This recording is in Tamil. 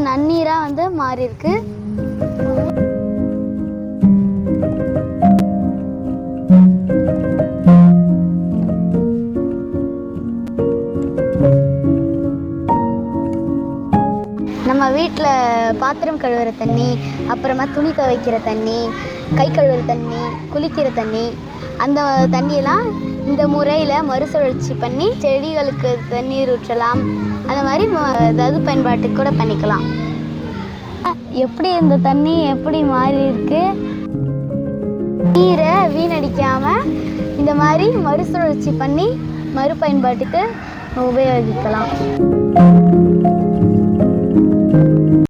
நன்னீராக வந்து மாறி இருக்கு. நம்ம வீட்டில் பாத்திரம் கழுவுற தண்ணி, அப்புறமா துணி துவைக்கிற தண்ணி, கை கழுவுற தண்ணி, குளிக்கிற தண்ணி, அந்த தண்ணியெல்லாம் இந்த முறையில் மறுசுழற்சி பண்ணி செடிகளுக்கு தண்ணீர் ஊற்றலாம். அந்த மாதிரி ஏதாவது பயன்பாட்டுக்கு கூட பண்ணிக்கலாம். எப்படி இந்த தண்ணி எப்படி மாறி இருக்கு, நீரை வீணடிக்காமல் இந்த மாதிரி மறுசுழற்சி பண்ணி மறுபயன்பாட்டுக்கு உபயோகிக்கலாம்.